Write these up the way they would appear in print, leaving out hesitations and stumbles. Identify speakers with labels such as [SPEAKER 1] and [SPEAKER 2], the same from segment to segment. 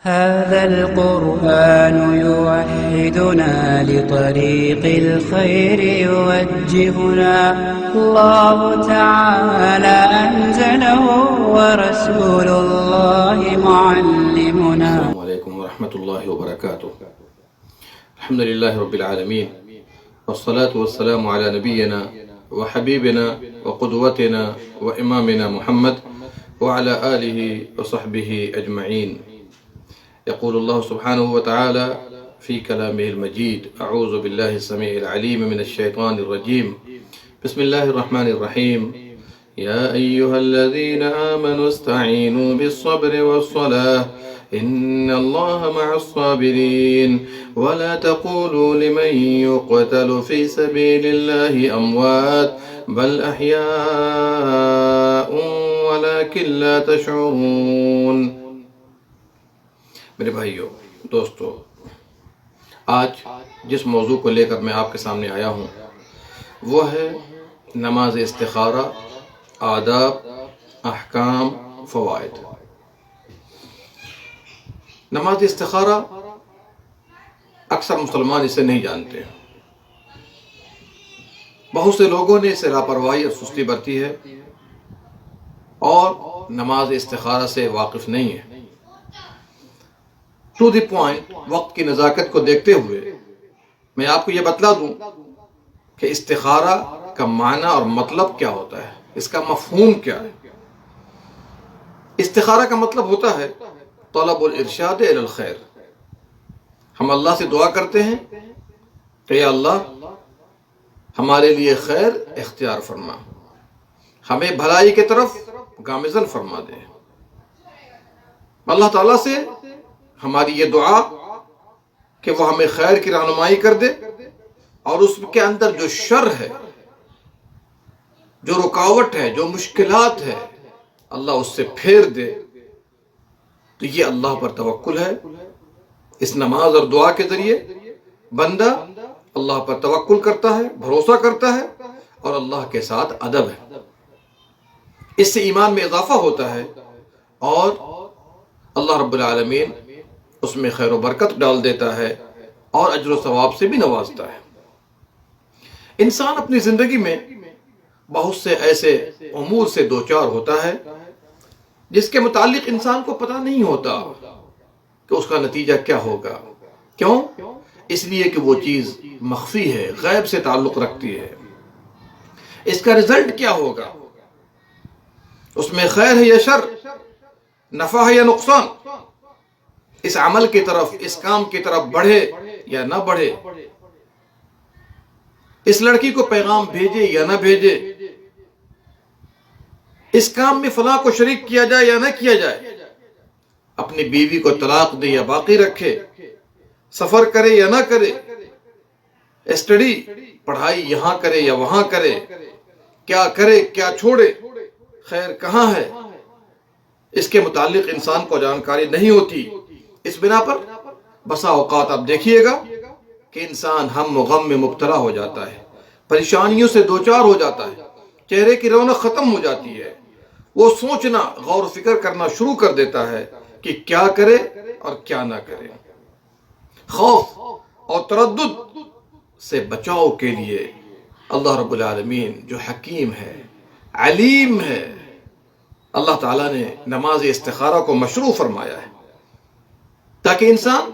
[SPEAKER 1] هذا القرآن يوحدنا لطريق الخير يوجهنا الله تعالى أنزله ورسول الله معلمنا.
[SPEAKER 2] السلام عليكم ورحمة الله وبركاته. الحمد لله رب العالمين، والصلاة والسلام على نبينا وحبيبنا وقدوتنا وإمامنا محمد وعلى آله وصحبه أجمعين. يقول الله سبحانه وتعالى في كلامه المجيد: أعوذ بالله السميع العليم من الشيطان الرجيم. بسم الله الرحمن الرحيم. يا أيها الذين آمنوا استعينوا بالصبر والصلاة إن الله مع الصابرين ولا تقولوا لمن يقتل في سبيل الله أموات بل أحياء ولكن لا تشعرون. میرے بھائیو دوستو، آج جس موضوع کو لے کر میں آپ کے سامنے آیا ہوں وہ ہے نماز استخارہ، آداب، احکام، فوائد۔ نماز استخارہ اکثر مسلمان اسے نہیں جانتے، بہت سے لوگوں نے اسے لاپرواہی اور سستی برتی ہے اور نماز استخارہ سے واقف نہیں ہے۔ ٹو دی پوائنٹ، وقت کی نزاکت کو دیکھتے ہوئے میں آپ کو یہ بتلا دوں کہ استخارہ کا معنی اور مطلب کیا ہوتا ہے، اس کا مفہوم کیا ہے۔ استخارہ کا مطلب ہوتا ہے طلب الارشاد الی الخیر۔ ہم اللہ سے دعا کرتے ہیں کہ یا اللہ ہمارے لیے خیر اختیار فرما، ہمیں بھلائی کی طرف گامزن فرما دے۔ اللہ تعالیٰ سے ہماری یہ دعا کہ وہ ہمیں خیر کی رہنمائی کر دے اور اس کے اندر جو شر ہے، جو رکاوٹ ہے، جو مشکلات ہے، اللہ اس سے پھیر دے۔ تو یہ اللہ پر توکل ہے۔ اس نماز اور دعا کے ذریعے بندہ اللہ پر توکل کرتا ہے، بھروسہ کرتا ہے اور اللہ کے ساتھ ادب ہے۔ اس سے ایمان میں اضافہ ہوتا ہے اور اللہ رب العالمین اس میں خیر و برکت ڈال دیتا ہے اور اجر و ثواب سے بھی نوازتا ہے۔ انسان اپنی زندگی میں بہت سے ایسے امور سے دوچار ہوتا ہے جس کے متعلق انسان کو پتہ نہیں ہوتا کہ اس کا نتیجہ کیا ہوگا۔ کیوں؟ اس لیے کہ وہ چیز مخفی ہے، غیب سے تعلق رکھتی ہے۔ اس کا رزلٹ کیا ہوگا، اس میں خیر ہے یا شر، نفع ہے یا نقصان، اس عمل کی طرف، اس کام کی طرف بڑھے یا نہ بڑھے، اس لڑکی کو پیغام بھیجے یا نہ بھیجے، اس کام میں فلاں کو شریک کیا جائے یا نہ کیا جائے، اپنی بیوی کو طلاق دے یا باقی رکھے، سفر کرے یا نہ کرے، اسٹڈی پڑھائی یہاں کرے یا وہاں کرے، کیا کرے کیا چھوڑے، خیر کہاں ہے، اس کے متعلق انسان کو جانکاری نہیں ہوتی۔ اس بنا پر بسا اوقات آپ دیکھیے گا کہ انسان ہم و غم میں مبتلا ہو جاتا ہے، پریشانیوں سے دوچار ہو جاتا ہے، چہرے کی رونق ختم ہو جاتی ہے، وہ سوچنا، غور و فکر کرنا شروع کر دیتا ہے کہ کیا کرے اور کیا نہ کرے۔ خوف اور تردد سے بچاؤ کے لیے اللہ رب العالمین جو حکیم ہے، علیم ہے، اللہ تعالیٰ نے نماز استخارہ کو مشروع فرمایا ہے تاکہ انسان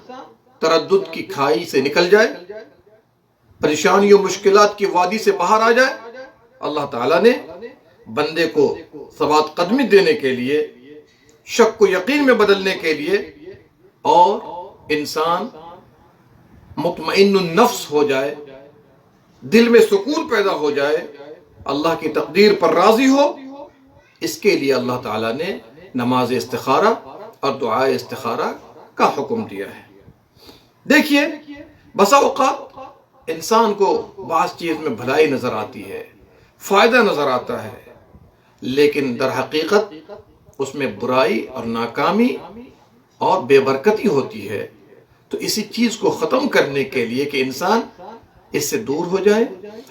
[SPEAKER 2] تردد کی کھائی سے نکل جائے، پریشانیوں مشکلات کی وادی سے باہر آ جائے۔ اللہ تعالیٰ نے بندے کو ثبات قدمی دینے کے لیے، شک کو یقین میں بدلنے کے لیے اور انسان مطمئن النفس ہو جائے، دل میں سکون پیدا ہو جائے، اللہ کی تقدیر پر راضی ہو، اس کے لیے اللہ تعالیٰ نے نماز استخارہ اور دعا استخارہ کا حکم دیا ہے۔ دیکھیے، بسا اوقات انسان کو بعض چیز میں بھلائی نظر آتی ہے، فائدہ نظر آتا ہے، لیکن در حقیقت اس میں برائی اور ناکامی اور بے برکتی ہوتی ہے۔ تو اسی چیز کو ختم کرنے کے لیے کہ انسان اس سے دور ہو جائے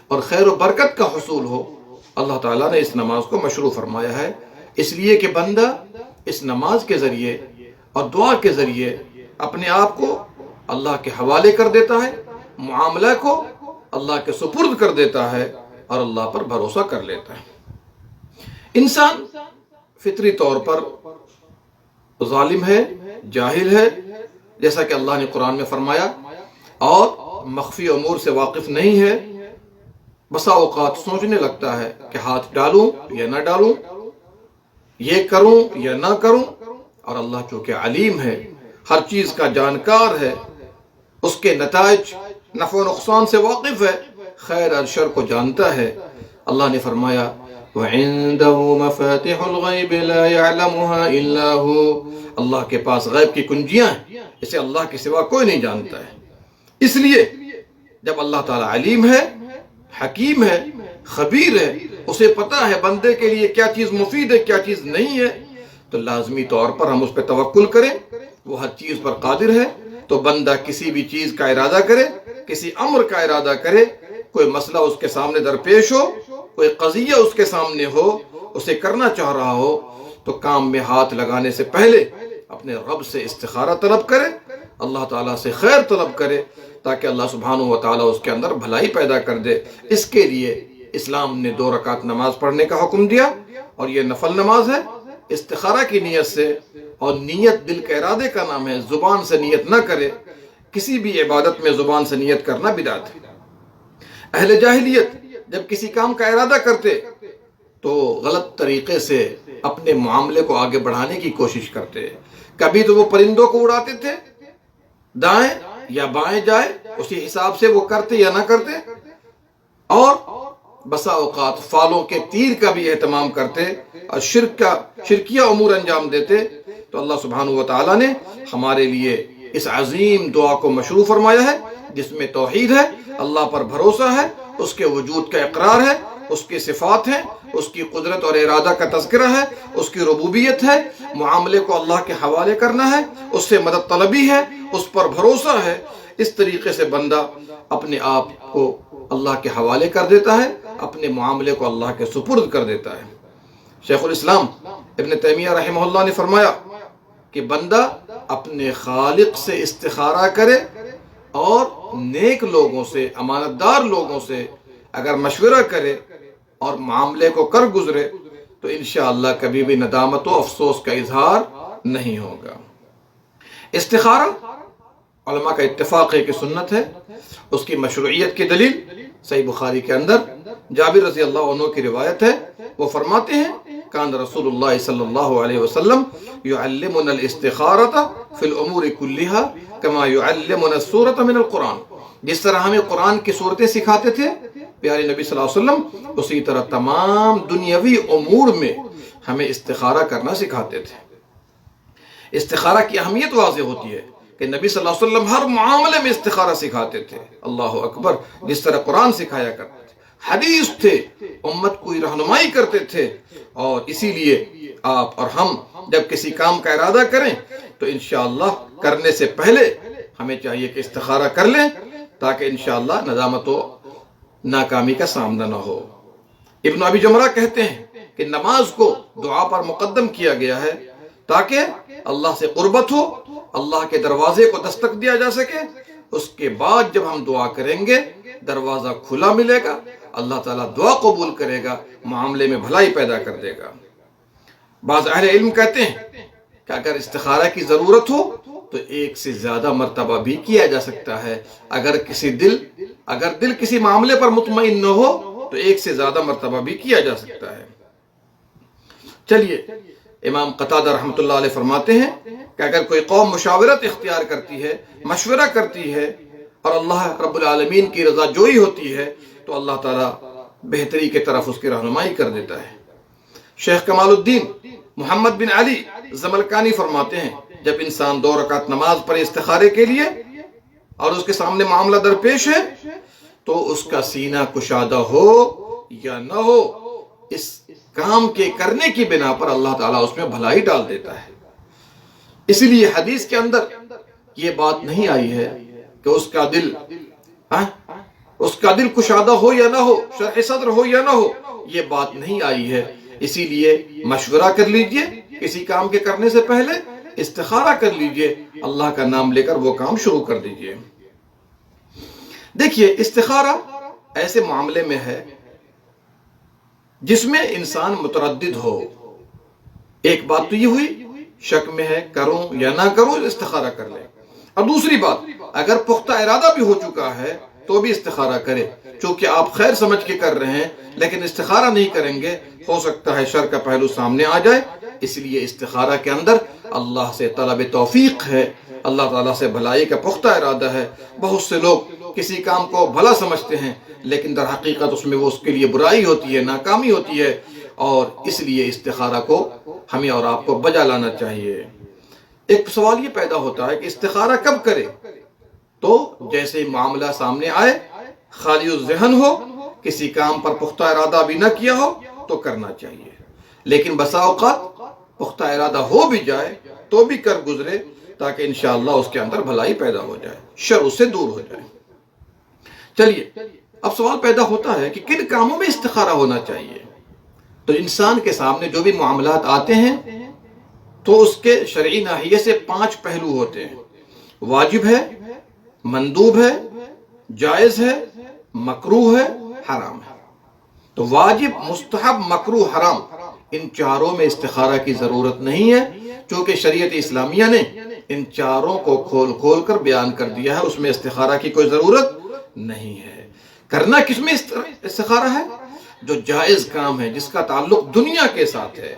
[SPEAKER 2] اور خیر و برکت کا حصول ہو، اللہ تعالیٰ نے اس نماز کو مشروع فرمایا ہے، اس لیے کہ بندہ اس نماز کے ذریعے اور دعا کے ذریعے اپنے آپ کو اللہ کے حوالے کر دیتا ہے، معاملہ کو اللہ کے سپرد کر دیتا ہے اور اللہ پر بھروسہ کر لیتا ہے۔ انسان فطری طور پر ظالم ہے، جاہل ہے، جیسا کہ اللہ نے قرآن میں فرمایا، اور مخفی امور سے واقف نہیں ہے۔ بسا اوقات سوچنے لگتا ہے کہ ہاتھ ڈالوں یا نہ ڈالوں، یہ کروں یا نہ کروں، اور اللہ چونکہ علیم ہے، ہر چیز کا جانکار ہے، اس کے نتائج نفع و نقصان سے واقف ہے، خیر اور شر کو جانتا ہے۔ اللہ نے فرمایا وَعِندَهُ مَفَاتِحُ الْغَيْبِ لَا يَعْلَمُهَا إِلَّا هُوَ، اللہ کے پاس غیب کی کنجیاں ہیں، اسے اللہ کے سوا کوئی نہیں جانتا ہے۔ اس لیے جب اللہ تعالیٰ علیم ہے، حکیم ہے، خبیر ہے، اسے پتا ہے بندے کے لیے کیا چیز مفید ہے، کیا چیز نہیں ہے، تو لازمی طور پر ہم اس پہ توکل کریں، وہ ہر چیز پر قادر ہے۔ تو بندہ کسی بھی چیز کا ارادہ کرے، کسی امر کا ارادہ کرے، کوئی مسئلہ اس کے سامنے درپیش ہو، کوئی قضیہ اس کے سامنے ہو، اسے کرنا چاہ رہا ہو، تو کام میں ہاتھ لگانے سے پہلے اپنے رب سے استخارہ طلب کرے، اللہ تعالیٰ سے خیر طلب کرے، تاکہ اللہ سبحانہ و تعالیٰ اس کے اندر بھلائی پیدا کر دے۔ اس کے لیے اسلام نے 2 رکعت نماز پڑھنے کا حکم دیا، اور یہ نفل نماز ہے، استخارہ کی نیت سے، اور نیت دل کے ارادے کا نام ہے، زبان سے نیت نہ کرے۔ کسی بھی عبادت میں زبان سے نیت کرنا بدعت ہے۔ اہل جاہلیت جب کسی کام کا ارادہ کرتے تو غلط طریقے سے اپنے معاملے کو آگے بڑھانے کی کوشش کرتے۔ کبھی تو وہ پرندوں کو اڑاتے تھے، دائیں یا بائیں جائے اسی حساب سے وہ کرتے یا نہ کرتے، اور بسا اوقات فالوں کے تیر کا بھی اہتمام کرتے اور شرکیہ امور انجام دیتے۔ تو اللہ سبحانہ و تعالیٰ نے ہمارے لیے اس عظیم دعا کو مشروع فرمایا ہے، جس میں توحید ہے، اللہ پر بھروسہ ہے، اس کے وجود کا اقرار ہے، اس کی صفات ہیں، اس کی قدرت اور ارادہ کا تذکرہ ہے، اس کی ربوبیت ہے، معاملے کو اللہ کے حوالے کرنا ہے، اس سے مدد طلبی ہے، اس پر بھروسہ ہے۔ اس طریقے سے بندہ اپنے آپ کو اللہ کے حوالے کر دیتا ہے، اپنے معاملے کو اللہ کے سپرد کر دیتا ہے۔ شیخ الاسلام ابن تیمیہ رحمہ اللہ نے فرمایا کہ بندہ اپنے خالق سے استخارہ کرے، اور نیک لوگوں سے، امانت دار لوگوں سے اگر مشورہ کرے اور معاملے کو کر گزرے تو انشاءاللہ کبھی بھی ندامت و افسوس کا اظہار نہیں ہوگا۔ استخارہ علماء کا اتفاق ہے کہ سنت ہے۔ اس کی مشروعیت کی دلیل صحیح بخاری کے اندر جابر رضی اللہ عنہ کی روایت ہے، وہ فرماتے ہیں کان رسول اللہ صلی اللہ علیہ وسلم يعلمنا الاستخارۃ فی الامور کلھا کما يعلمنا السورۃ من القرآن، جس طرح ہمیں قرآن کی صورتیں سکھاتے تھے پیارے نبی صلی اللہ علیہ وسلم، اسی طرح تمام دنیاوی امور میں ہمیں استخارہ کرنا سکھاتے تھے۔ استخارہ کی اہمیت واضح ہوتی ہے کہ نبی صلی اللہ علیہ وسلم ہر معاملے میں استخارہ سکھاتے تھے، اللہ اکبر، جس طرح قرآن سکھایا کرتے تھے، حدیث تھے، امت کو رہنمائی کرتے تھے۔ اور اسی لیے آپ اور ہم جب کسی کام کا ارادہ کریں تو انشاءاللہ کرنے سے پہلے ہمیں چاہیے کہ استخارہ کر لیں، تاکہ انشاءاللہ ندامت و ناکامی کا سامنا نہ ہو۔ ابن ابی جمرہ کہتے ہیں کہ نماز کو دعا پر مقدم کیا گیا ہے تاکہ اللہ سے قربت ہو، اللہ کے دروازے کو دستک دیا جا سکے۔ اس کے بعد جب ہم دعا کریں گے دروازہ کھلا ملے گا، اللہ تعالیٰ دعا قبول کرے گا، معاملے میں بھلائی پیدا کر دے گا۔ بعض اہل علم کہتے ہیں کہ اگر استخارہ کی ضرورت ہو تو 1 سے زیادہ مرتبہ بھی کیا جا سکتا ہے۔ اگر دل کسی معاملے پر مطمئن نہ ہو تو 1 سے زیادہ مرتبہ بھی کیا جا سکتا ہے۔ چلیے، امام قتادہ رحمۃ اللہ علیہ فرماتے ہیں کہ اگر کوئی قوم مشاورت اختیار کرتی ہے، مشورہ کرتی ہے، اور اللہ رب العالمین کی رضا جوئی ہوتی ہے تو اللہ تعالیٰ بہتری کی طرف اس کی رہنمائی کر دیتا ہے۔ شیخ کمال الدین محمد بن علی زملکانی فرماتے ہیں جب انسان 2 رکعت نماز پڑھے استخارے کے لیے اور اس کے سامنے معاملہ درپیش ہے تو اس کا سینہ کشادہ ہو یا نہ ہو، اس کام کے کرنے کی بنا پر اللہ تعالیٰ اس میں بھلائی ڈال دیتا ہے۔ اسی لیے حدیث کے اندر یہ بات نہیں آئی ہے کہ اس کا دل کشادہ ہو یا نہ ہو، شرح صدر ہو یا نہ ہو، یہ بات نہیں آئی ہے۔ اسی لیے مشورہ کر لیجئے کسی کام کے کرنے سے پہلے، استخارہ کر لیجئے، اللہ کا نام لے کر وہ کام شروع کر دیجئے۔ دیکھیے استخارہ ایسے معاملے میں ہے جس میں انسان متردد ہو۔ ایک بات تو یہ ہوئی شک میں ہے کروں یا نہ کروں، استخارہ کر لے۔ اور دوسری بات، اگر پختہ ارادہ بھی ہو چکا ہے تو بھی استخارہ کرے، چونکہ آپ خیر سمجھ کے کر رہے ہیں لیکن استخارہ نہیں کریں گے، ہو سکتا ہے شر کا پہلو سامنے آ جائے۔ اس لیے استخارہ کے اندر اللہ سے طلب توفیق ہے، اللہ تعالیٰ سے بھلائی کا پختہ ارادہ ہے۔ بہت سے لوگ کسی کام کو بھلا سمجھتے ہیں لیکن در حقیقت اس میں وہ اس کے لیے برائی ہوتی ہے، ناکامی ہوتی ہے، اور اس لیے استخارہ کو ہمیں اور آپ کو بجا لانا چاہیے۔ ایک سوال یہ پیدا ہوتا ہے کہ استخارہ کب کرے؟ تو جیسے معاملہ سامنے آئے، خالی الذہن ہو، کسی کام پر پختہ ارادہ بھی نہ کیا ہو تو کرنا چاہیے۔ لیکن بسا اوقات پختہ ارادہ ہو بھی جائے تو بھی کر گزرے، تاکہ انشاءاللہ اس کے اندر بھلائی پیدا ہو جائے، شر اس سے دور ہو جائے۔ چلیے اب سوال پیدا ہوتا ہے کہ کن کاموں میں استخارہ ہونا چاہیے؟ تو انسان کے سامنے جو بھی معاملات آتے ہیں تو اس کے شرعی ناحیے سے 5 پہلو ہوتے ہیں۔ واجب ہے، مندوب ہے، جائز ہے، مکروہ ہے، حرام ہے۔ تو واجب، مستحب، مکروہ، حرام، ان چاروں میں استخارہ کی ضرورت نہیں ہے، چونکہ شریعت اسلامیہ نے ان چاروں کو کھول کھول کر بیان کر دیا ہے، اس میں استخارہ کی کوئی ضرورت نہیں ہے۔ کرنا کس میں استخارہ ہے؟ جو جائز کام ہے، جس کا تعلق دنیا کے ساتھ ہے،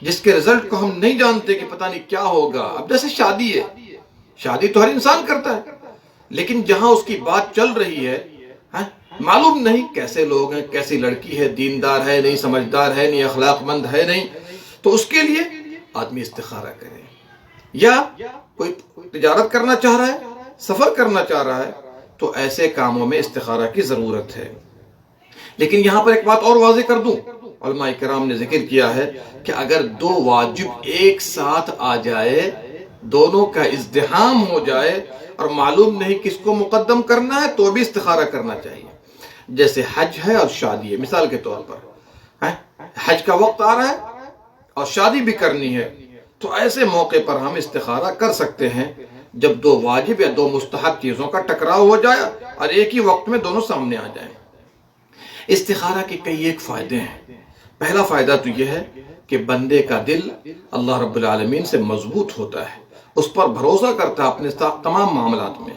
[SPEAKER 2] جس کے رزلٹ کو ہم نہیں جانتے کہ پتہ نہیں کیا ہوگا۔ اب جیسے شادی ہے، شادی تو ہر انسان کرتا ہے، لیکن جہاں اس کی بات چل رہی ہے معلوم نہیں کیسے لوگ ہیں، کیسی لڑکی ہے، دیندار ہے نہیں، سمجھدار ہے نہیں، اخلاق مند ہے نہیں، تو اس کے لیے آدمی استخارہ کرے۔ یا کوئی تجارت کرنا چاہ رہا ہے، سفر کرنا چاہ رہا ہے، تو ایسے کاموں میں استخارہ کی ضرورت ہے۔ لیکن یہاں پر ایک بات اور واضح کر دوں، علماء کرام نے ذکر کیا ہے کہ اگر 2 واجب ایک ساتھ آ جائے، دونوں کا ازدحام ہو جائے اور معلوم نہیں کس کو مقدم کرنا ہے، تو بھی استخارہ کرنا چاہیے۔ جیسے حج ہے اور شادی ہے، مثال کے طور پر حج کا وقت آ رہا ہے اور شادی بھی کرنی ہے، تو ایسے موقع پر ہم استخارہ کر سکتے ہیں جب 2 واجب یا 2 مستحب چیزوں کا ٹکراؤ ہو جائے اور ایک ہی وقت میں دونوں سامنے آ جائیں۔ استخارہ کے کئی ایک فائدے ہیں۔ پہلا فائدہ تو یہ ہے کہ بندے کا دل اللہ رب العالمین سے مضبوط ہوتا ہے، اس پر بھروسہ کرتا ہے اپنے تمام معاملات میں۔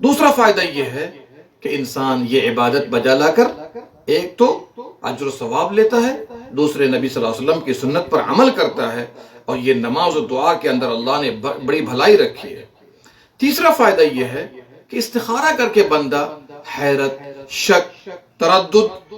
[SPEAKER 2] دوسرا فائدہ یہ ہے کہ انسان یہ عبادت بجا لا کر ایک تو اجر و ثواب لیتا ہے، دوسرے نبی صلی اللہ علیہ وسلم کی سنت پر عمل کرتا ہے، اور یہ نماز و دعا کے اندر اللہ نے بڑی بھلائی رکھی ہے۔ تیسرا فائدہ یہ ہے کہ استخارہ کر کے بندہ حیرت، شک، تردد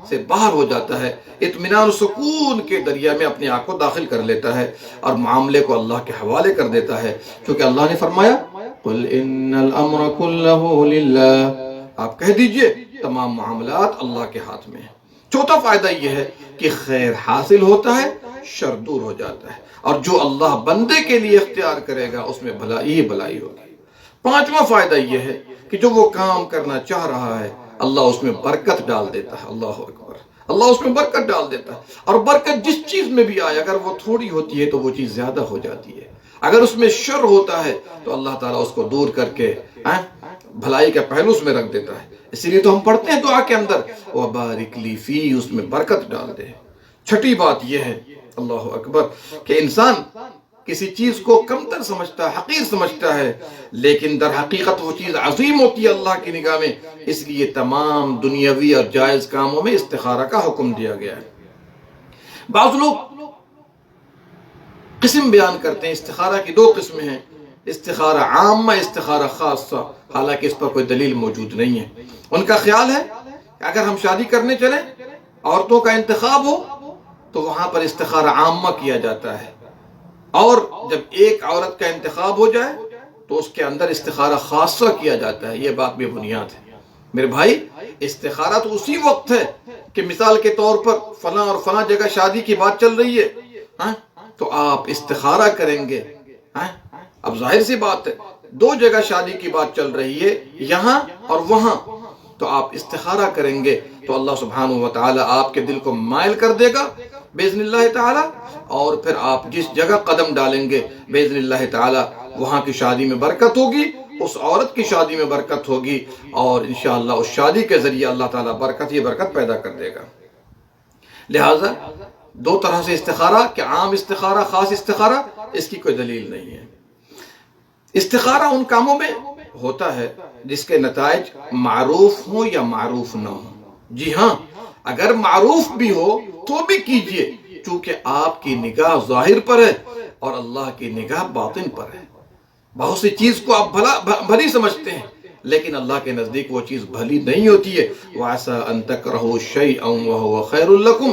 [SPEAKER 2] سے باہر ہو جاتا ہے، اطمینان و سکون کے دریا میں اپنے آپ کو داخل کر لیتا ہے اور معاملے کو اللہ کے حوالے کر دیتا ہے، کیونکہ اللہ نے فرمایا قُلْ إِنَّ الْأَمْرَ كُلَّهُ لِلَّهِ، آپ کہہ دیجئے تمام معاملات اللہ کے ہاتھ میں ہیں۔ چوتھا فائدہ یہ ہے کہ خیر حاصل ہوتا ہے، شر دور ہو جاتا ہے، اور جو اللہ بندے کے لیے اختیار کرے گا اس میں بھلائی ہی بھلائی ہوگی۔ پانچواں فائدہ یہ ہے کہ جو وہ کام کرنا چاہ رہا ہے اللہ اس میں برکت ڈال دیتا ہے۔ اللہ اکبر، اللہ اس میں برکت ڈال دیتا ہے، اور برکت جس چیز میں بھی آئے، اگر وہ تھوڑی ہوتی ہے تو وہ چیز زیادہ ہو جاتی ہے، اگر اس میں شر ہوتا ہے تو اللہ تعالیٰ اس کو دور کر کے بھلائی کا پہلو اس میں رکھ دیتا ہے۔ اسی لیے تو ہم پڑھتے ہیں دعا کے اندر وَبَارِكْ لِي فِيهِ، اس میں برکت ڈال دے۔ چھٹی بات یہ ہے، اللہ اکبر، کہ انسان کسی چیز کو کمتر سمجھتا ہے، حقیر سمجھتا ہے، لیکن در حقیقت وہ چیز عظیم ہوتی ہے اللہ کی نگاہ میں، اس لیے تمام دنیاوی اور جائز کاموں میں استخارہ کا حکم دیا گیا ہے۔ بعض لوگ قسم بیان کرتے ہیں، استخارہ کی 2 قسمیں ہیں، استخارہ عامہ، استخارہ خاصہ، حالانکہ اس پر کوئی دلیل موجود نہیں ہے۔ ان کا خیال ہے کہ اگر ہم شادی کرنے چلیں، عورتوں کا انتخاب ہو تو وہاں پر استخارہ عامہ کیا جاتا ہے، اور جب ایک عورت کا انتخاب ہو جائے تو اس کے اندر استخارہ خاصہ کیا جاتا ہے۔ یہ بات بے بنیاد ہے میرے بھائی۔ استخارہ تو اسی وقت ہے کہ مثال کے طور پر فلاں اور فلاں جگہ شادی کی بات چل رہی ہے، تو آپ استخارہ کریں گے۔ اب ظاہر سی بات ہے، 2 جگہ شادی کی بات چل رہی ہے، یہاں اور وہاں، تو آپ استخارہ کریں گے تو اللہ سبحانہ و تعالیٰ آپ کے دل کو مائل کر دے گا باذن اللہ تعالی، اور پھر آپ جس جگہ قدم ڈالیں گے باذن اللہ تعالی وہاں کی شادی میں برکت ہوگی، اس عورت کی شادی میں برکت ہوگی، اور انشاءاللہ اس شادی کے ذریعے اللہ تعالیٰ برکت ہی برکت پیدا کر دے گا۔ لہٰذا دو طرح سے استخارہ، کہ عام استخارہ خاص استخارہ، اس کی کوئی دلیل نہیں ہے۔ استخارہ ان کاموں میں ہوتا ہے جس کے نتائج معروف ہوں یا معروف نہ ہوں۔ جی ہاں، اگر معروف بھی ہو تو بھی کیجئے، چونکہ آپ کی نگاہ ظاہر پر ہے اور اللہ کی نگاہ باطن پر ہے۔ بہت سی چیز کو آپ بھلی سمجھتے ہیں، لیکن اللہ کے نزدیک وہ چیز بھلی نہیں ہوتی ہے۔ وَعَسَىٰ أَن تَكْرَهُوا شَيْئًا وَهُوَ خَيْرٌ لَكُمْ،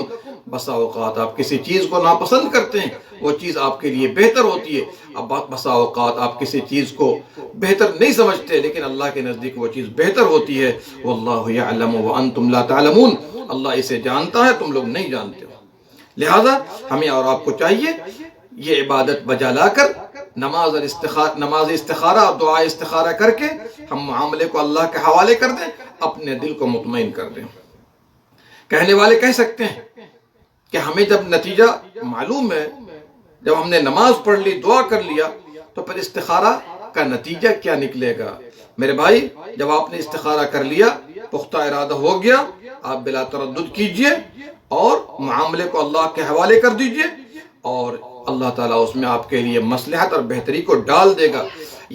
[SPEAKER 2] بسا اوقات آپ کسی چیز کو ناپسند کرتے ہیں، وہ چیز آپ کے لیے بہتر ہوتی ہے۔ اب بسا اوقات آپ کسی چیز کو بہتر نہیں سمجھتے، لیکن اللہ کے نزدیک وہ چیز بہتر ہوتی ہے۔ وَاللَّهُ يَعْلَمُ وَأَنْتُمْ لَا تَعْلَمُونَ، اللہ اسے جانتا ہے، تم لوگ نہیں جانتے ہو۔ لہذا ہمیں اور آپ کو چاہیے یہ عبادت بجا لا کر نماز استخارہ اور دعا استخارہ کر کے ہم معاملے کو اللہ کے حوالے کر دیں، اپنے دل کو مطمئن کر دیں۔ کہنے والے کہہ سکتے ہیں کہ ہمیں جب نتیجہ معلوم ہے، جب ہم نے نماز پڑھ لی، دعا کر لیا، تو پھر استخارہ کا نتیجہ کیا نکلے گا؟ میرے بھائی، جب آپ نے استخارہ کر لیا، پختہ ارادہ ہو گیا، آپ بلا تردد کیجئے اور معاملے کو اللہ کے حوالے کر دیجئے، اور اللہ تعالیٰ اس میں آپ کے لیے مصلحت اور بہتری کو ڈال دے گا۔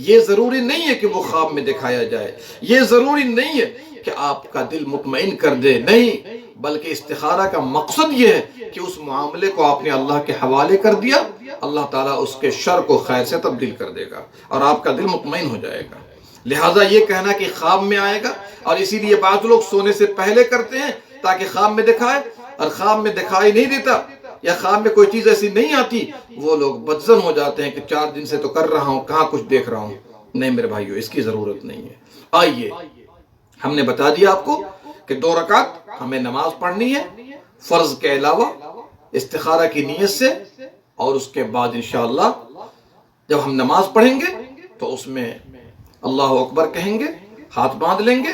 [SPEAKER 2] یہ ضروری نہیں ہے کہ وہ خواب میں دکھایا جائے، یہ ضروری نہیں ہے کہ آپ کا دل مطمئن کر دے، نہیں، بلکہ استخارہ کا مقصد یہ ہے کہ اس معاملے کو آپ نے اللہ کے حوالے کر دیا، اللہ تعالیٰ اس کے شر کو خیر سے تبدیل کر دے گا اور آپ کا دل مطمئن ہو جائے گا۔ لہٰذا یہ کہنا کہ خواب میں آئے گا، اور اسی لیے بعض لوگ سونے سے پہلے کرتے ہیں تاکہ خواب میں دکھائے، اور خواب میں دکھائی نہیں دیتا یا خواب میں کوئی چیز ایسی نہیں آتی، وہ لوگ بدظن ہو جاتے ہیں کہ 4 دن سے تو کر رہا ہوں، کہاں کچھ دیکھ رہا ہوں۔ نہیں میرے بھائیو، اس کی ضرورت نہیں ہے۔ آئیے، ہم نے بتا دیا آپ کو کہ 2 رکعت ہمیں نماز پڑھنی ہے فرض کے علاوہ استخارہ کی نیت سے، اور اس کے بعد انشاءاللہ جب ہم نماز پڑھیں گے تو اس میں اللہ اکبر کہیں گے، ہاتھ باندھ لیں گے،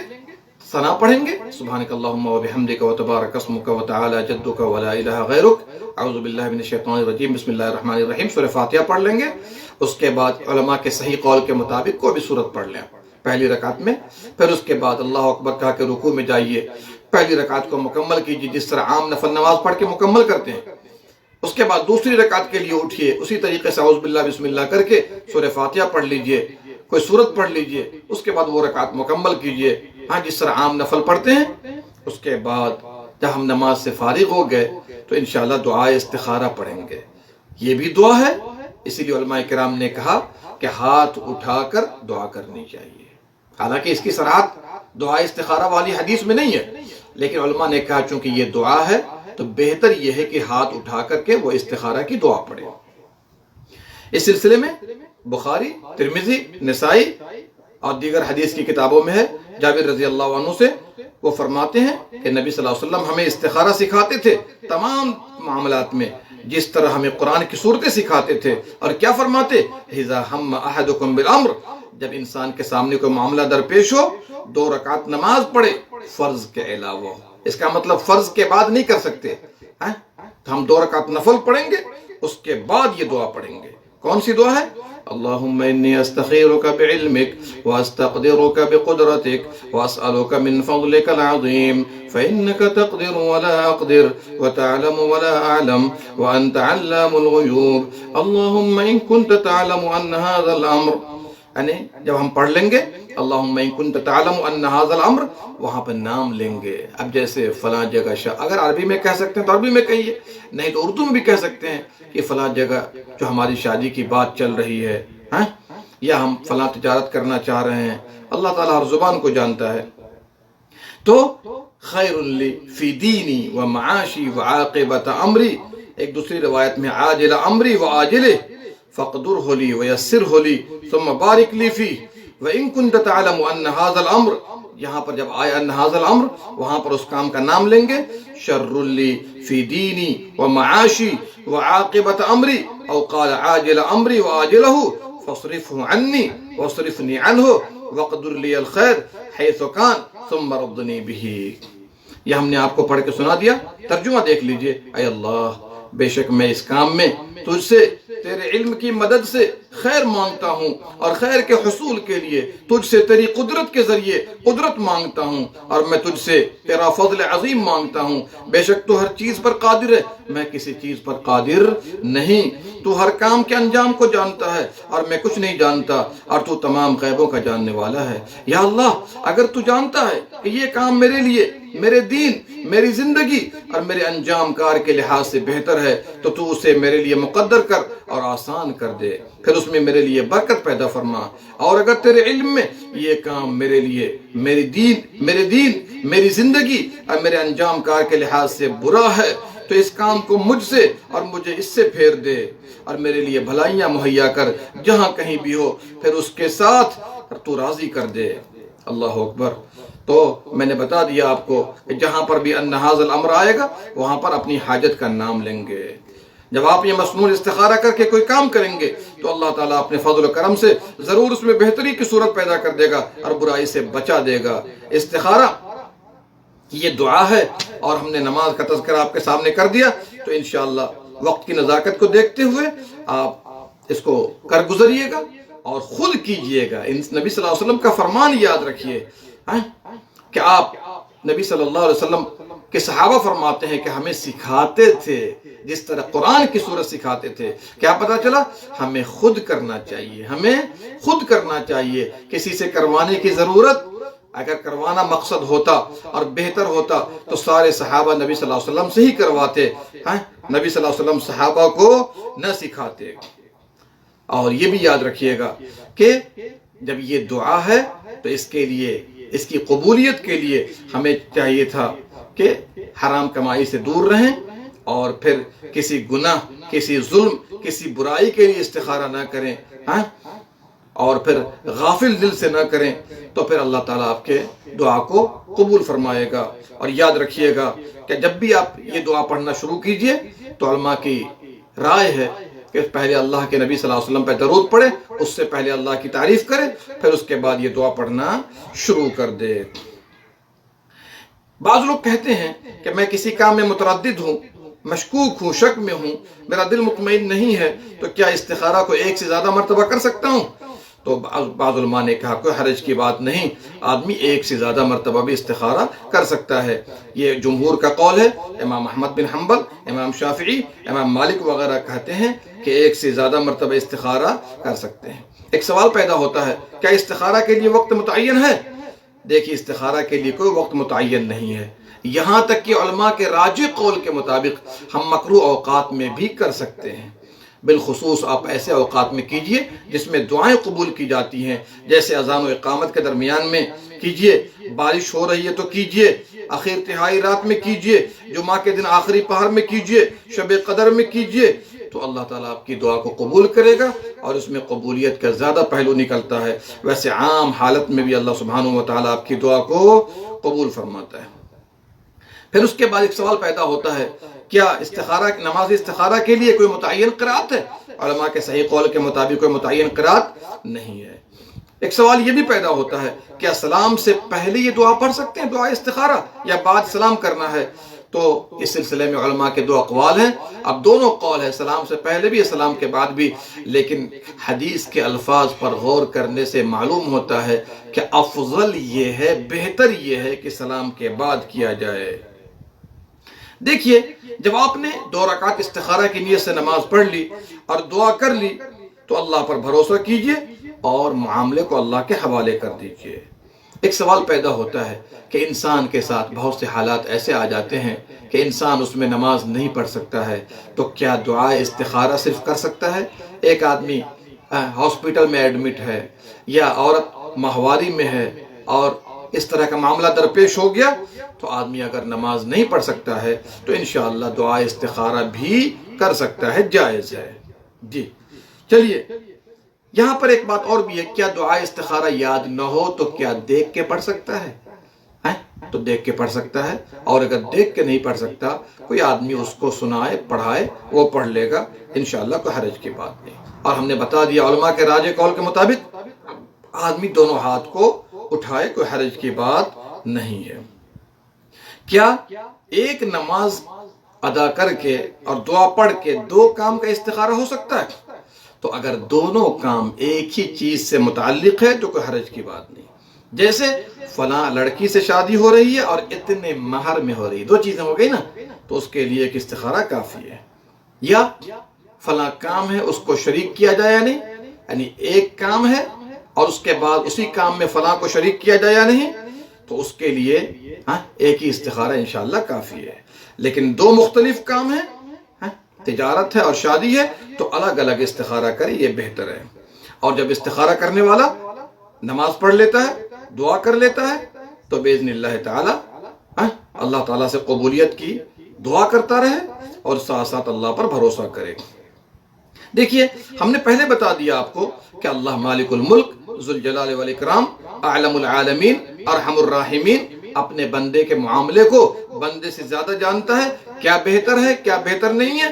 [SPEAKER 2] ثنا پڑھیں گے، سبحانک اللہم و بحمدک و تبارک اسمک و تعالی جدک و لا الہ غیرک، اعوذ باللہ من الشیطان الرجیم، بسم اللہ الرحمن الرحیم، سورہ فاتحہ پڑھ لیں گے۔ اس کے بعد علماء کے صحیح قول کے مطابق کوئی بھی سورت پڑھ لیں پہلی رکعت میں، پھر اس کے بعد اللہ اکبر کہا کہ رکوع میں جائیے، پہلی رکعت کو مکمل کیجیے جس طرح عام نفل نماز پڑھ کے مکمل کرتے ہیں۔ اس کے بعد دوسری رکعت کے لیے اٹھیے، اسی طریقے سے اعوذ باللہ بسم اللہ کر کے سورہ فاتحہ پڑھ لیجئے، کوئی سورت پڑھ لیجئے، اس کے بعد وہ رکعت مکمل کیجئے، ہاں جس طرح عام نفل پڑھتے ہیں۔ اس کے بعد جب ہم نماز سے فارغ ہو گئے تو انشاءاللہ دعائے استخارہ پڑھیں گے۔ یہ بھی دعا ہے، اسی لیے علماء کرام نے کہا کہ ہاتھ اٹھا کر دعا کرنی چاہیے۔ حالانکہ اس کی صراحت دعا استخارہ والی حدیث میں نہیں ہے، لیکن علماء نے کہا چونکہ یہ دعا ہے تو بہتر یہ ہے کہ ہاتھ اٹھا کر کے وہ استخارہ کی دعا پڑھے۔ اس سلسلے میں بخاری، ترمذی، نسائی اور دیگر حدیث کی کتابوں میں ہے، جابر رضی اللہ عنہ سے وہ فرماتے ہیں کہ نبی صلی اللہ علیہ وسلم ہمیں استخارہ سکھاتے تھے تمام معاملات میں، جس طرح ہمیں قرآن کی صورتیں سکھاتے تھے۔ اور کیا فرماتے؟ اذا ہم احدکم بالامر، جب انسان کے سامنے کوئی معاملہ درپیش ہو 2 رکعت نماز پڑھے فرض کے علاوہ۔ اس کا مطلب فرض کے بعد نہیں کر سکتے، تو ہم 2 رکعت نفل پڑھیں گے، اس کے بعد یہ دعا پڑھیں گے۔ کون سی دعا ہے؟ اللہم انی استخیرک بعلمک واستقدرک بقدرتک واسألک من فضلک العظیم فإنک تقدر ولا اقدر وتعلم ولا اعلم وانت علام الغیوب اللہم ان کنت تعلم ان هذا الامر، یعنی جب ہم پڑھ لیں گے اللہم ان کنت تعلم ان هذا الامر، وہاں پر نام لیں گے۔ اب جیسے فلاں جگہ اگر عربی میں کہہ سکتے ہیں تو عربی میں کہیے، نہیں تو اردو میں بھی کہہ سکتے ہیں کہ فلاں جگہ جو ہماری شادی کی بات چل رہی ہے، یا ہم فلاں تجارت کرنا چاہ رہے ہیں، اللہ تعالیٰ ہر زبان کو جانتا ہے۔ تو خیر لی فی دینی و معاشی و عاقبت امری، ایک دوسری روایت میں عاجل امری و عاجلہ فقدرہ لی و یسرہ لی ثم بارک لی فی وَإِن كُنْتَ تَعْلَمُ أَنَّ هَذَا الْأَمْرِ، یہاں پر جب آیا أَنَّ هَذَا الْأَمْرِ وہاں پر اس کام کا نام لیں گے۔ شَرٌّ لِّي فِي دِينِي وَمَعَاشِي وَعَاقِبَةَ أَمْرِي أو قال عاجل أمري وآجله فاصرفه عني واصرفني عنه وقدر لي الخير حيث كان ثم ردني به۔ یہ ہم نے آپ کو پڑھ کے سنا دیا، ترجمہ دیکھ لیجئے۔ اے اللہ بے شک میں اس کام میں تجھ سے تیرے علم کی مدد سے خیر مانگتا ہوں اور خیر کے حصول کے لیے تجھ سے تیری قدرت کے ذریعے قدرت مانگتا ہوں، اور میں تجھ سے تیرا فضل عظیم مانگتا ہوں۔ بے شک تو ہر چیز پر قادر ہے، میں کسی چیز پر قادر نہیں۔ تو ہر کام کے انجام کو جانتا ہے اور میں کچھ نہیں جانتا، اور تو تمام غیبوں کا جاننے والا ہے۔ یا اللہ، اگر تو جانتا ہے کہ یہ کام میرے لیے، میرے دین، میری زندگی اور میرے انجام کار کے لحاظ سے بہتر ہے تو اسے میرے لیے مقدر کر اور آسان کر دے، پھر اس میں میرے لیے برکت پیدا فرما۔ اور اگر تیرے علم میں یہ کام میرے لیے، میری دین، میری زندگی اور میرے انجام کار کے لحاظ سے برا ہے تو اس کام کو مجھ سے اور مجھے اس سے پھیر دے، اور میرے لیے بھلائیاں مہیا کر جہاں کہیں بھی ہو، پھر اس کے ساتھ تو راضی کر دے۔ اللہ اکبر۔ تو میں نے بتا دیا آپ کو کہ جہاں پر بھی ان ھذا الامر آئے گا وہاں پر اپنی حاجت کا نام لیں گے۔ جب آپ یہ مسنون استخارہ کر کے کوئی کام کریں گے تو اللہ تعالیٰ اپنے فضل و کرم سے ضرور اس میں بہتری کی صورت پیدا کر دے گا اور برائی سے بچا دے گا۔ استخارہ یہ دعا ہے، اور ہم نے نماز کا تذکرہ آپ کے سامنے کر دیا، تو انشاءاللہ وقت کی نزاکت کو دیکھتے ہوئے آپ اس کو کر گزریے گا اور خود کیجئے گا۔ نبی صلی اللہ علیہ وسلم کا فرمان یاد رکھیے کہ آپ، نبی صلی اللہ علیہ وسلم کے صحابہ فرماتے ہیں کہ ہمیں سکھاتے تھے جس طرح قرآن کی صورت سکھاتے تھے۔ کیا پتا چلا؟ ہمیں خود کرنا چاہیے، ہمیں خود کرنا چاہیے، کسی سے کروانے کی ضرورت، اگر کروانا مقصد ہوتا اور بہتر ہوتا تو سارے صحابہ نبی صلی اللہ علیہ وسلم سے ہی کرواتے، نبی صلی اللہ علیہ وسلم صحابہ کو نہ سکھاتے۔ اور یہ بھی یاد رکھیے گا کہ جب یہ دعا ہے تو اس کے لیے، اس کی قبولیت کے لیے ہمیں چاہیے تھا کہ حرام کمائی سے دور رہیں، اور پھر کسی گناہ، کسی ظلم، کسی برائی کے لیے استخارہ نہ کریں، اور پھر غافل دل سے نہ کریں، تو پھر اللہ تعالیٰ آپ کے دعا کو قبول فرمائے گا۔ اور یاد رکھیے گا کہ جب بھی آپ یہ دعا پڑھنا شروع کیجئے تو علماء کی رائے ہے کہ پہلے اللہ کے نبی صلی اللہ علیہ وسلم پہ درود پڑھے، اس سے پہلے اللہ کی تعریف کرے، پھر اس کے بعد یہ دعا پڑھنا شروع کر دے۔ بعض لوگ کہتے ہیں کہ میں کسی کام میں متردد ہوں، مشکوک ہوں، شک میں ہوں، میرا دل مطمئن نہیں ہے، تو کیا استخارہ کو ایک سے زیادہ مرتبہ کر سکتا ہوں؟ تو بعض علماء نے کہا کوئی حرج کی بات نہیں، آدمی ایک سے زیادہ مرتبہ بھی استخارہ کر سکتا ہے۔ یہ جمہور کا قول ہے، امام احمد بن حنبل، امام شافعی، امام مالک وغیرہ کہتے ہیں کہ ایک سے زیادہ مرتبہ استخارہ کر سکتے ہیں۔ ایک سوال پیدا ہوتا ہے، کیا استخارہ کے لیے وقت متعین ہے؟ دیکھیے، استخارہ کے لیے کوئی وقت متعین نہیں ہے، یہاں تک کہ علماء کے راجح قول کے مطابق ہم مکروہ اوقات میں بھی کر سکتے ہیں۔ بالخصوص آپ ایسے اوقات میں کیجئے جس میں دعائیں قبول کی جاتی ہیں، جیسے اذان و اقامت کے درمیان میں کیجئے، بارش ہو رہی ہے تو کیجئے، آخر تہائی رات میں کیجئے، جمعہ کے دن آخری پہر میں کیجئے، شب قدر میں کیجئے، تو اللہ تعالیٰ آپ کی دعا کو قبول کرے گا، اور اس میں قبولیت کا زیادہ پہلو نکلتا ہے۔ ویسے عام حالت میں بھی اللہ سبحانہ و تعالیٰ آپ کی دعا کو قبول فرماتا ہے۔ پھر اس کے بعد ایک سوال پیدا ہوتا ہے، کیا استخارہ، نماز استخارہ کے لیے کوئی متعین قرات ہے؟ علماء کے صحیح قول کے مطابق کوئی متعین قرات نہیں ہے۔ ایک سوال یہ بھی پیدا ہوتا ہے، کیا سلام سے پہلے یہ دعا پڑھ سکتے ہیں، دعا استخارہ، یا بعد سلام کرنا ہے؟ تو اس سلسلے میں علماء کے دو اقوال ہیں۔ اب دونوں قول ہے، سلام سے پہلے بھی، سلام کے بعد بھی، لیکن حدیث کے الفاظ پر غور کرنے سے معلوم ہوتا ہے کہ افضل یہ ہے، بہتر یہ ہے کہ سلام کے بعد کیا جائے۔ دیکھیے، جب آپ نے 2 رکعت استخارہ کی نیت سے نماز پڑھ لی اور دعا کر لی تو اللہ پر بھروسہ کیجئے اور معاملے کو اللہ کے حوالے کر دیجئے۔ ایک سوال پیدا ہوتا ہے کہ انسان کے ساتھ بہت سے حالات ایسے آ جاتے ہیں کہ انسان اس میں نماز نہیں پڑھ سکتا ہے، تو کیا دعا استخارہ صرف کر سکتا ہے؟ ایک آدمی ہاسپٹل میں ایڈمٹ ہے، یا عورت ماہواری میں ہے، اور اس طرح کا معاملہ درپیش ہو گیا، تو آدمی اگر نماز نہیں پڑھ سکتا ہے تو انشاءاللہ دعا استخارہ بھی کر سکتا ہے، جائز ہے۔ جی چلیے، یہاں پر ایک بات اور بھی ہے، کیا دعا استخارہ یاد نہ ہو تو کیا دیکھ کے پڑھ سکتا ہے؟ تو دیکھ کے پڑھ سکتا ہے، اور اگر دیکھ کے نہیں پڑھ سکتا، کوئی آدمی اس کو سنائے، پڑھائے، وہ پڑھ لے گا، انشاءاللہ کوئی حرج کی بات نہیں۔ اور ہم نے بتا دیا علماء کے راجح قول کے مطابق آدمی دونوں ہاتھ کو اٹھائے، کوئی حرج کی بات نہیں ہے۔ کیا ایک نماز ادا کر کے اور دعا پڑھ کے 2 کام کا استخارہ ہو سکتا ہے؟ تو اگر دونوں کام ایک ہی چیز سے متعلق ہے تو کوئی حرج کی بات نہیں. جیسے فلاں لڑکی سے شادی ہو رہی ہے اور اتنے مہر میں ہو رہی ہے، 2 چیزیں ہو گئی نا، تو اس کے لیے ایک استخارہ کافی ہے. یا فلاں کام ہے، اس کو شریک کیا جائے یا نہیں، یعنی ایک کام ہے اور اس کے بعد اسی کام میں فلاں کو شریک کیا جائے یا نہیں، تو اس کے لیے ایک ہی استخارہ انشاءاللہ کافی ہے. لیکن 2 مختلف کام ہیں، تجارت ہے اور شادی ہے، تو الگ الگ استخارہ کرے، یہ بہتر ہے. اور جب استخارہ کرنے والا نماز پڑھ لیتا ہے، دعا کر لیتا ہے، تو باذن اللہ تعالی اللہ تعالیٰ سے قبولیت کی دعا کرتا رہے اور ساتھ ساتھ اللہ پر بھروسہ کرے. دیکھیے، ہم نے پہلے بتا دیا آپ کو کہ اللہ مالک الملک ذوالجلال والاکرام اعلم العالمین ارحم الراحمین اپنے بندے کے معاملے کو بندے سے زیادہ جانتا ہے، کیا بہتر ہے کیا بہتر نہیں ہے،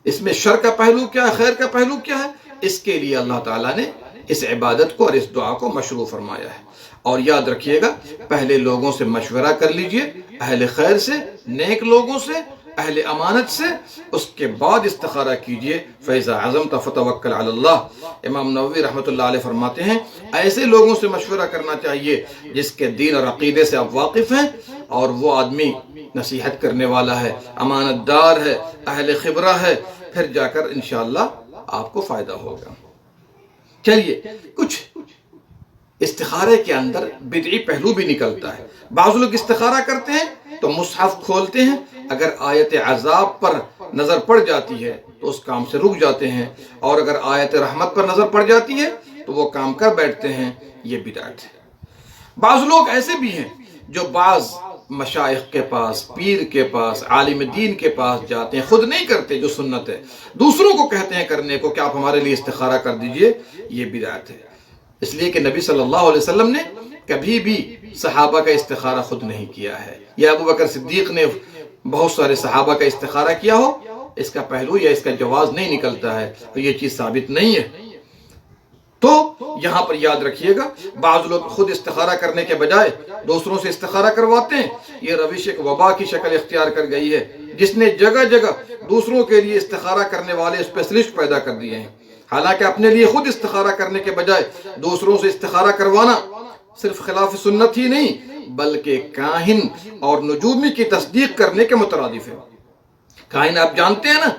[SPEAKER 2] اس میں شر کا پہلو کیا ہے، خیر کا پہلو کیا ہے. اس کے لیے اللہ تعالیٰ نے اس عبادت کو اور اس دعا کو مشروع فرمایا ہے. اور یاد رکھیے گا، پہلے لوگوں سے مشورہ کر لیجئے، اہل خیر سے، نیک لوگوں سے، اہل امانت سے، اس کے بعد استخارہ کیجئے. فَإِذَا عَزَمْتَ فَتَوَكَّلْ عَلَى اللَّهِ. امام نووی رحمۃ اللہ علیہ فرماتے ہیں ایسے لوگوں سے مشورہ کرنا چاہیے جس کے دین اور عقیدے سے آپ واقف ہیں، اور وہ آدمی نصیحت کرنے والا ہے، امانت دار ہے، اہل خبرہ ہے، پھر جا کر انشاءاللہ آپ کو فائدہ ہوگا. چلیے، کچھ استخارے کے اندر بدعی پہلو بھی نکلتا ہے. بعض لوگ استخارہ کرتے ہیں تو مصحف کھولتے ہیں، اگر آیت عذاب پر نظر پڑ جاتی ہے تو اس کام سے رک جاتے ہیں، اور اگر آیت رحمت پر نظر پڑ جاتی ہے تو وہ کام کر بیٹھتے ہیں. یہ بدعت ہے. بعض لوگ ایسے بھی ہیں جو بعض مشائخ کے پاس، پیر کے پاس، عالم دین کے پاس جاتے ہیں، خود نہیں کرتے جو سنت ہے، دوسروں کو کہتے ہیں کرنے کو کہ آپ ہمارے لیے استخارہ کر دیجئے. یہ بدعت ہے. اس لیے کہ نبی صلی اللہ علیہ وسلم نے کبھی بھی صحابہ کا استخارہ خود نہیں کیا ہے، یا ابو بکر صدیق نے بہت سارے صحابہ کا استخارہ کیا ہو، اس کا پہلو یا اس کا جواز نہیں نکلتا ہے، تو یہ چیز ثابت نہیں ہے. تو یہاں پر یاد رکھیے گا، بعض لوگ خود استخارہ کرنے کے بجائے دوسروں سے استخارہ کرواتے ہیں. یہ روش ایک وبا کی شکل اختیار کر گئی ہے، جس نے جگہ جگہ دوسروں کے لیے استخارہ کرنے والے اسپیشلسٹ پیدا کر دیے ہیں. حالانکہ اپنے لیے خود استخارہ کرنے کے بجائے دوسروں سے استخارہ کروانا صرف خلاف سنت ہی نہیں بلکہ کاہن اور نجومی کی تصدیق کرنے کے مترادف ہے. کاہن آپ جانتے ہیں نا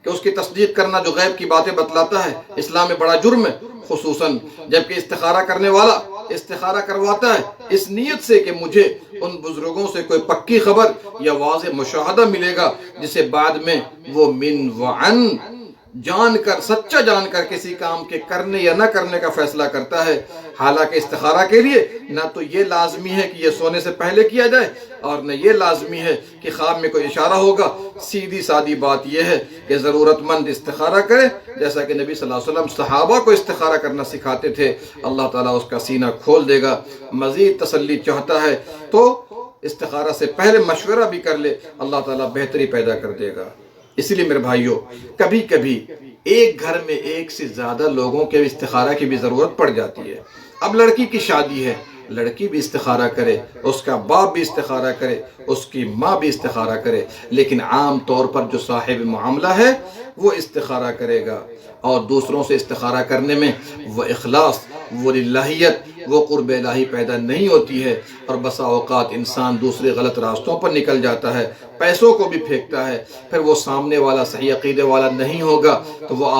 [SPEAKER 2] کہ اس کی تصدیق کرنا جو غیب کی باتیں بتلاتا ہے اسلام میں بڑا جرم ہے، خصوصاً جبکہ استخارہ کرنے والا استخارہ کرواتا ہے اس نیت سے کہ مجھے ان بزرگوں سے کوئی پکی خبر یا واضح مشاہدہ ملے گا جسے بعد میں وہ من وعن جان کر، سچا جان کر کسی کام کے کرنے یا نہ کرنے کا فیصلہ کرتا ہے. حالانکہ استخارہ کے لیے نہ تو یہ لازمی ہے کہ یہ سونے سے پہلے کیا جائے، اور نہ یہ لازمی ہے کہ خواب میں کوئی اشارہ ہوگا. سیدھی سادی بات یہ ہے کہ ضرورت مند استخارہ کرے، جیسا کہ نبی صلی اللہ علیہ وسلم صحابہ کو استخارہ کرنا سکھاتے تھے. اللہ تعالیٰ اس کا سینہ کھول دے گا. مزید تسلی چاہتا ہے تو استخارہ سے پہلے مشورہ بھی کر لے، اللہ تعالیٰ بہتری پیدا کر دے گا. اس لیے میرے بھائیوں، کبھی کبھی ایک گھر میں ایک سے زیادہ لوگوں کے استخارہ کی بھی ضرورت پڑ جاتی ہے. اب لڑکی کی شادی ہے، لڑکی بھی استخارہ کرے، اس کا باپ بھی استخارہ کرے، اس کی ماں بھی استخارہ کرے، لیکن عام طور پر جو صاحب معاملہ ہے وہ استخارہ کرے گا. اور دوسروں سے استخارہ کرنے میں وہ اخلاص، وہ للہیت، وہ قرب الہی پیدا نہیں ہوتی ہے. اور بسا اوقات انسان دوسرے غلط راستوں پر نکل جاتا ہے، پیسوں کو بھی پھینکتا ہے. پھر وہ سامنے والا صحیح عقیدے والا نہیں ہوگا تو وہ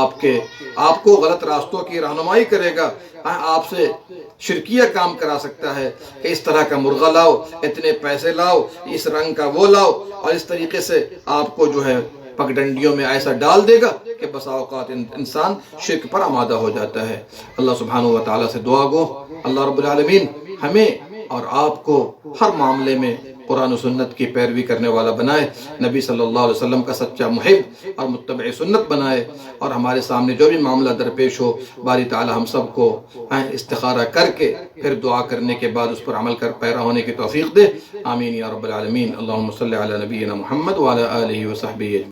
[SPEAKER 2] آپ کو غلط راستوں کی رہنمائی کرے گا، آپ سے شرکیہ کام کرا سکتا ہے کہ اس طرح کا مرغہ لاؤ، اتنے پیسے لاؤ، اس رنگ کا وہ لاؤ، اور اس طریقے سے آپ کو جو ہے پگڈنڈیوں میں ایسا ڈال دے گا کہ بسا اوقات انسان شرک پر آمادہ ہو جاتا ہے. اللہ سبحانہ و تعالیٰ سے دعا گو اللہ رب العالمین ہمیں اور آپ کو ہر معاملے میں قرآن و سنت کی پیروی کرنے والا بنائے، نبی صلی اللہ علیہ وسلم کا سچا محب اور متبع سنت بنائے. اور ہمارے سامنے جو بھی معاملہ درپیش ہو، باری تعالی ہم سب کو استخارہ کر کے پھر دعا کرنے کے بعد اس پر عمل کر پیرا ہونے کی توفیق دے. آمین یا رب العالمین. اللہم صلی علی نبینا محمد وعلی آلہ وصحبہ.